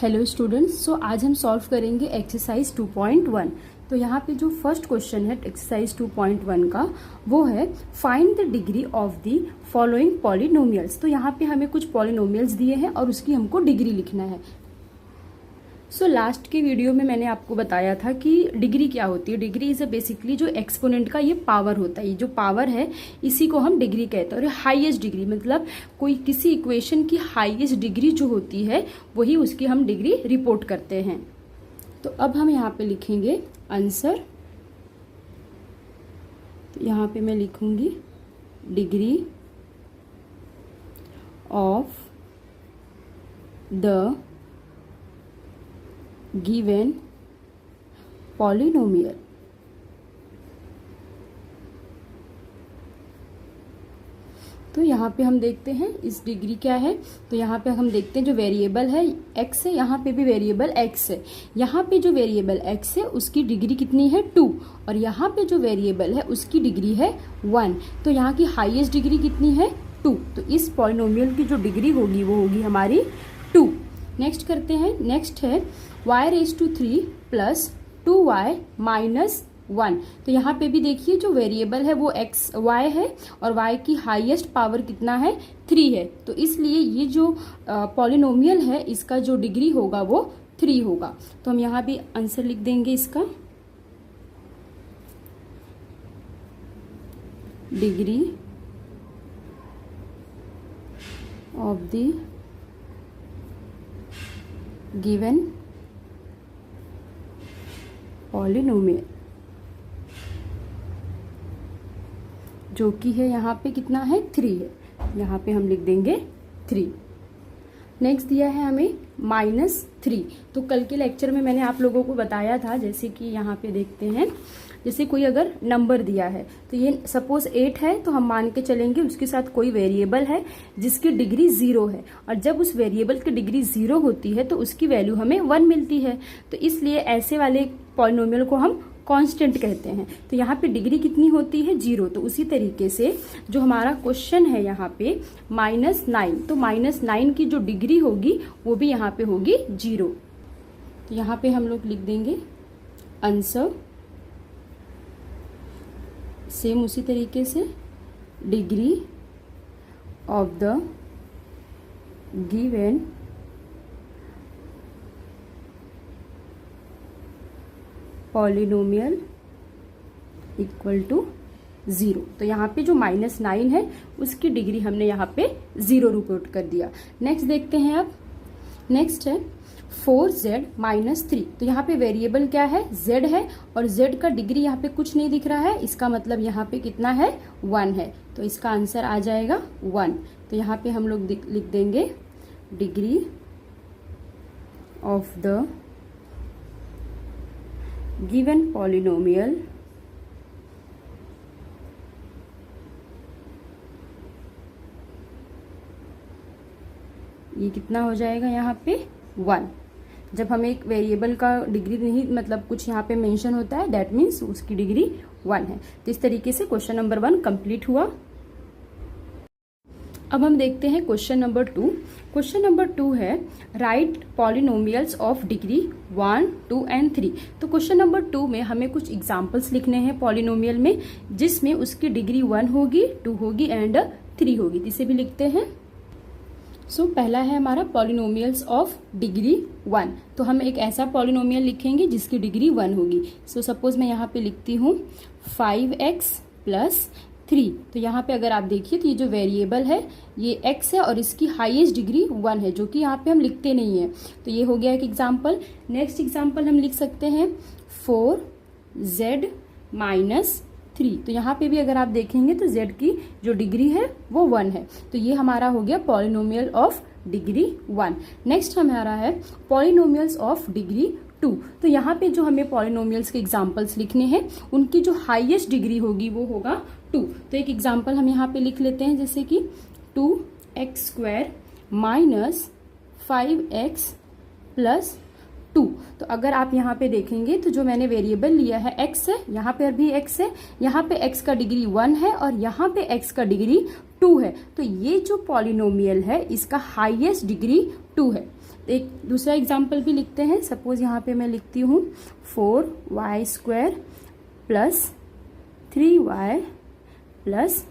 Hello students, सो आज हम solve करेंगे एक्सरसाइज 2.1। तो यहाँ पे जो फर्स्ट क्वेश्चन है एक्सरसाइज 2.1 का वो है find the degree of the following polynomials. तो यहाँ पे हमें कुछ पॉलिनोमियल्स दिए हैं और उसकी हमको डिग्री लिखना है। सो लास्ट के वीडियो में मैंने आपको बताया था कि डिग्री क्या होती है। डिग्री इज अ बेसिकली जो एक्सपोनेंट का ये पावर होता है, ये जो पावर है इसी को हम डिग्री कहते हैं। और हाईएस्ट डिग्री मतलब कोई किसी इक्वेशन की हाईएस्ट डिग्री जो होती है वही उसकी हम डिग्री रिपोर्ट करते हैं। तो अब हम यहाँ पे लिखेंगे आंसर। तो यहाँ पे मैं लिखूंगी degree of the given polynomial. तो यहाँ पे हम देखते हैं इस डिग्री क्या है। तो यहाँ पे हम देखते हैं जो वेरिएबल है x है, यहाँ पे भी वेरिएबल x है। यहाँ पे जो वेरिएबल x है उसकी डिग्री कितनी है 2 और यहाँ पे जो वेरिएबल है उसकी डिग्री है 1। तो यहाँ की हाईएस्ट डिग्री कितनी है 2। तो इस पॉलिनोमियल की जो डिग्री होगी वो होगी हमारी 2। नेक्स्ट करते हैं। नेक्स्ट है y⁻³ प्लस 2y माइनस 1। तो यहाँ पे भी देखिए जो वेरिएबल है वो y है और y की हाईएस्ट पावर कितना है 3 है। तो इसलिए ये जो पॉलिनोमियल है इसका जो डिग्री होगा वो 3 होगा। तो हम यहाँ भी आंसर लिख देंगे इसका degree of the given polynomial जो कि है यहाँ पे कितना है 3 है। यहाँ पे हम लिख देंगे 3। नेक्स्ट दिया है हमें -3। तो कल के लेक्चर में मैंने आप लोगों को बताया था, जैसे कि यहाँ पे देखते हैं, जैसे कोई अगर नंबर दिया है तो ये सपोज 8 है तो हम मान के चलेंगे उसके साथ कोई वेरिएबल है जिसकी डिग्री 0 है और जब उस वेरिएबल की डिग्री 0 होती है तो उसकी वैल्यू हमें 1 मिलती है। तो इसलिए ऐसे वाले पॉलिनोमियल को हम कांस्टेंट कहते हैं। तो यहाँ पे डिग्री कितनी होती है 0। तो उसी तरीके से जो हमारा क्वेश्चन है यहाँ पे -9, तो -9 की जो डिग्री होगी वो भी यहाँ पे होगी 0। तो यहाँ पे हम लोग लिख देंगे आंसर। सेम उसी तरीके से degree of the given polynomial equal to 0। तो यहाँ पे जो -9 है उसकी डिग्री हमने यहाँ पे 0 रिपोर्ट कर दिया। नेक्स्ट देखते हैं अब। नेक्स्ट है 4z-3। तो यहाँ पे वेरिएबल क्या है z है और z का डिग्री यहाँ पे कुछ नहीं दिख रहा है, इसका मतलब यहाँ पे कितना है 1 है। तो इसका आंसर आ जाएगा 1। तो यहाँ पे हम लोग लिख देंगे degree of the given polynomial ये कितना हो जाएगा यहाँ पे 1। जब हमें एक वेरिएबल का डिग्री नहीं मतलब कुछ यहाँ पे मेंशन होता है दैट मीन्स उसकी डिग्री 1 है। तो इस तरीके से क्वेश्चन नंबर 1 कंप्लीट हुआ। अब हम देखते हैं क्वेश्चन नंबर 2। क्वेश्चन नंबर 2 है right polynomials of degree 1, 2 and 3। तो क्वेश्चन नंबर 2 में हमें कुछ एग्जांपल्स लिखने हैं पॉलिनोमियल में जिसमें उसकी डिग्री 1 होगी, 2 होगी एंड 3 होगी। इसे भी लिखते हैं। सो पहला है हमारा पॉलिनोमियल्स ऑफ डिग्री 1। तो हम एक ऐसा पॉलिनोमियल लिखेंगे जिसकी डिग्री 1 होगी। सो सपोज मैं यहाँ पे लिखती हूँ 5x प्लस 3। तो यहाँ पे अगर आप देखिए तो ये जो वेरिएबल है ये x है और इसकी हाईएस्ट डिग्री 1 है जो कि यहाँ पे हम लिखते नहीं है। तो ये हो गया एक एग्जाम्पल। नेक्स्ट एग्जाम्पल हम लिख सकते हैं 4z माइनस 3। तो यहाँ पे भी अगर आप देखेंगे तो z की जो डिग्री है वो 1 है। तो ये हमारा हो गया पॉलिनोमियल ऑफ डिग्री 1। नेक्स्ट हमारा है पॉलिनोमियल्स ऑफ डिग्री 2। तो यहाँ पे जो हमें पॉलिनोमियल्स के एग्जांपल्स लिखने हैं उनकी जो हाईएस्ट डिग्री होगी वो होगा 2। तो एक एग्जांपल हम यहाँ पे लिख लेते हैं जैसे कि 2x² माइनस 5x प्लस 2। तो अगर आप यहाँ पे देखेंगे तो जो मैंने वेरिएबल लिया है x है, यहाँ पे भी x है, यहाँ पे x का डिग्री 1 है और यहाँ पे x का डिग्री 2 है। तो ये जो पॉलिनोमियल है इसका हाईएस्ट डिग्री 2 है। तो एक दूसरा एग्जाम्पल भी लिखते हैं। सपोज यहाँ पे मैं लिखती हूँ 4y² प्लस 3y प्लस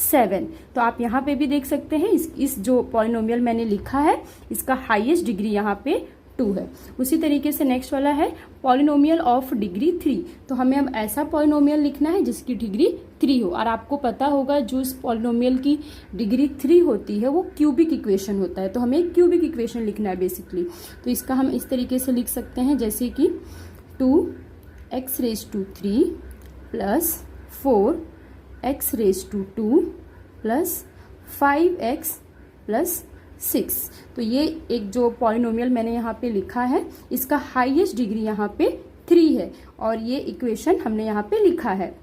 7। तो आप यहाँ पे भी देख सकते हैं इस जो पॉलिनोमियल मैंने लिखा है इसका हाईएस्ट डिग्री यहाँ पे 2 है। उसी तरीके से नेक्स्ट वाला है पॉलिनोमियल ऑफ डिग्री 3। तो हमें अब ऐसा पॉलिनोमियल लिखना है जिसकी डिग्री 3 हो। और आपको पता होगा जो इस पॉलिनोमियल की डिग्री 3 होती है वो क्यूबिक इक्वेशन होता है। तो हमें एक क्यूबिक इक्वेशन लिखना है बेसिकली। तो इसका हम इस तरीके से लिख सकते हैं जैसे कि 2x³ plus 4x² plus 5x plus 6। तो ये एक जो पॉलिनोमियल मैंने यहाँ पे लिखा है इसका हाईएस्ट डिग्री यहाँ पे 3 है और ये इक्वेशन हमने यहाँ पे लिखा है।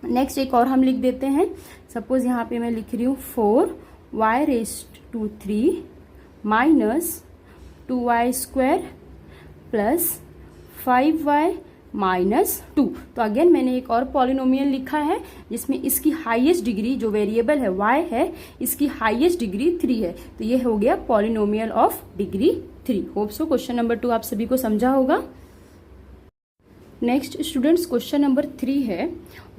नेक्स्ट एक और हम लिख देते हैं। सपोज यहाँ पे मैं लिख रही हूँ 4y³ minus 2y² plus 5y minus 2। तो अगेन मैंने एक और पॉलिनोमियल लिखा है जिसमें इसकी हाईएस्ट डिग्री जो वेरिएबल है y है इसकी हाईएस्ट डिग्री 3 है। तो ये हो गया polynomial of degree 3। Hope so question number 2 आप सभी को समझा होगा। नेक्स्ट स्टूडेंट्स क्वेश्चन नंबर 3 है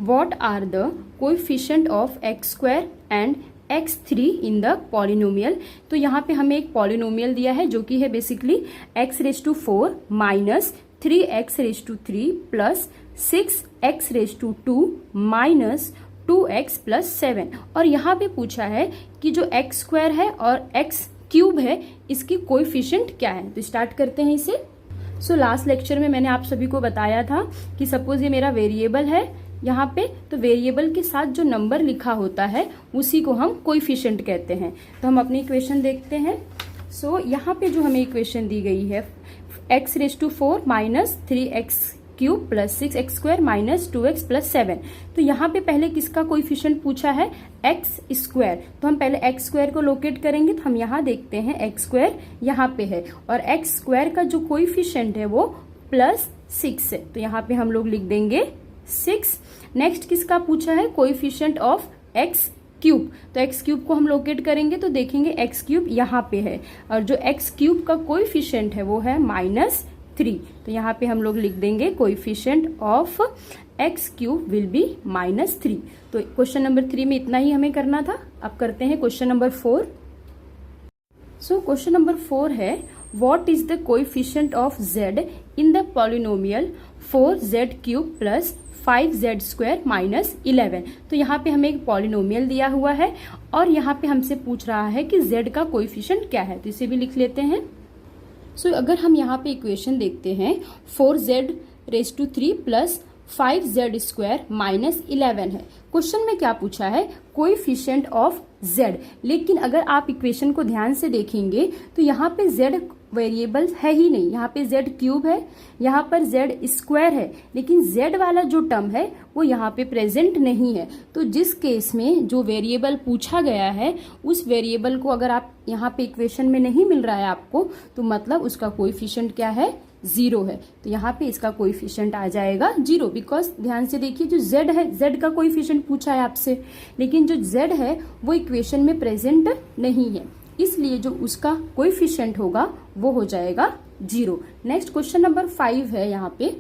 what are the coefficient of x² and x3 in the polynomial. तो यहाँ पे हमें एक पॉलिनोमियल दिया है जो कि है basically x⁴ minus 3x⁴ plus 6x⁴ minus 2x plus 7। और यहाँ पे पूछा है कि जो x² है और x³ है इसकी कोएफिशिएंट क्या है। तो स्टार्ट करते हैं इसे। सो लास्ट लेक्चर में मैंने आप सभी को बताया था कि सपोज ये मेरा वेरिएबल है यहाँ पे, तो वेरिएबल के साथ जो नंबर लिखा होता है उसी को हम कोएफिशिएंट कहते हैं। तो हम अपनी इक्वेशन देखते हैं। सो यहाँ पे जो हमें इक्वेशन दी गई है x⁴ minus 3x³ plus 6x² minus 2x plus 7। तो यहाँ पे पहले किसका कोएफिशिएंट पूछा है x²। तो हम पहले x² को लोकेट करेंगे। तो हम यहाँ देखते हैं x² यहाँ पे है और x² का जो कोएफिशिएंट है वो प्लस 6 है। तो यहाँ पे हम लोग लिख देंगे 6। नेक्स्ट किसका पूछा है कोएफिशिएंट ऑफ x⁵। तो x³ को हम लोकेट करेंगे तो देखेंगे x³ यहाँ पे है और जो x³ का कोएफिशिएंट है वो है -3। तो यहाँ पे हम लोग लिख देंगे coefficient of x³ will be -3। तो क्वेश्चन नंबर 3 में इतना ही हमें करना था। अब करते हैं question number 4। So question number 4 है what is the coefficient of z in the polynomial 4z³ plus 5z² minus 11। तो यहाँ पे हमें एक पॉलिनोमियल दिया हुआ है और यहाँ पे हमसे पूछ रहा है कि z का कोएफिशिएंट क्या है। तो इसे भी लिख लेते हैं। सो अगर हम यहाँ पे इक्वेशन देखते हैं 4z³ प्लस 5z² माइनस 11 है। क्वेश्चन में क्या पूछा है कोएफिशिएंट ऑफ z। लेकिन अगर आप इक्वेशन को ध्यान से देखेंगे तो यहाँ पे z वेरिएबल है ही नहीं। यहाँ पे z³ है, यहाँ पर z² है, लेकिन z वाला जो टर्म है वो यहाँ पे प्रेजेंट नहीं है। तो जिस केस में जो वेरिएबल पूछा गया है उस वेरिएबल को अगर आप यहाँ पे इक्वेशन में नहीं मिल रहा है आपको, तो मतलब उसका कोएफिशिएंट क्या है 0 है। तो यहाँ पे इसका कोएफिशिएंट आ जाएगा 0। बिकॉज ध्यान से देखिए जो z है z का कोएफिशिएंट पूछा है आपसे, लेकिन जो z है वो इक्वेशन में प्रेजेंट नहीं है, इसलिए जो उसका कोएफिशिएंट होगा वो हो जाएगा 0। नेक्स्ट क्वेश्चन नंबर 5 है यहाँ पे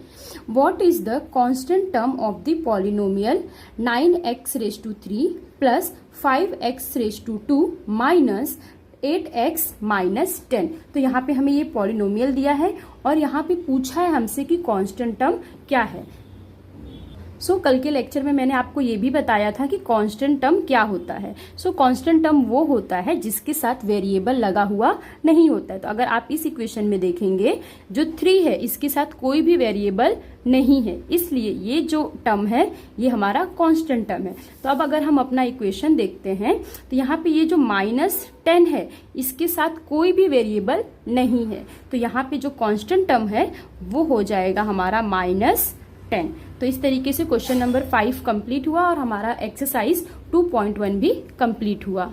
what is the constant term of the polynomial 9x⁵ plus 5x⁵ minus 8x minus 10। तो यहाँ पे हमें ये पॉलिनोमियल दिया है और यहाँ पे पूछा है हमसे कि कांस्टेंट टर्म क्या है। सो कल के लेक्चर में मैंने आपको ये भी बताया था कि कांस्टेंट टर्म क्या होता है। सो कांस्टेंट टर्म वो होता है जिसके साथ वेरिएबल लगा हुआ नहीं होता है। तो अगर आप इस इक्वेशन में देखेंगे जो 3 है इसके साथ कोई भी वेरिएबल नहीं है, इसलिए ये जो टर्म है ये हमारा कांस्टेंट टर्म है। तो अब अगर हम अपना इक्वेशन देखते हैं तो यहाँ पे ये जो -10 है इसके साथ कोई भी वेरिएबल नहीं है। तो यहाँ पे जो कांस्टेंट टर्म है वो हो जाएगा हमारा -10। तो इस तरीके से क्वेश्चन नंबर 5 कंप्लीट हुआ और हमारा एक्सरसाइज 2.1 भी कंप्लीट हुआ।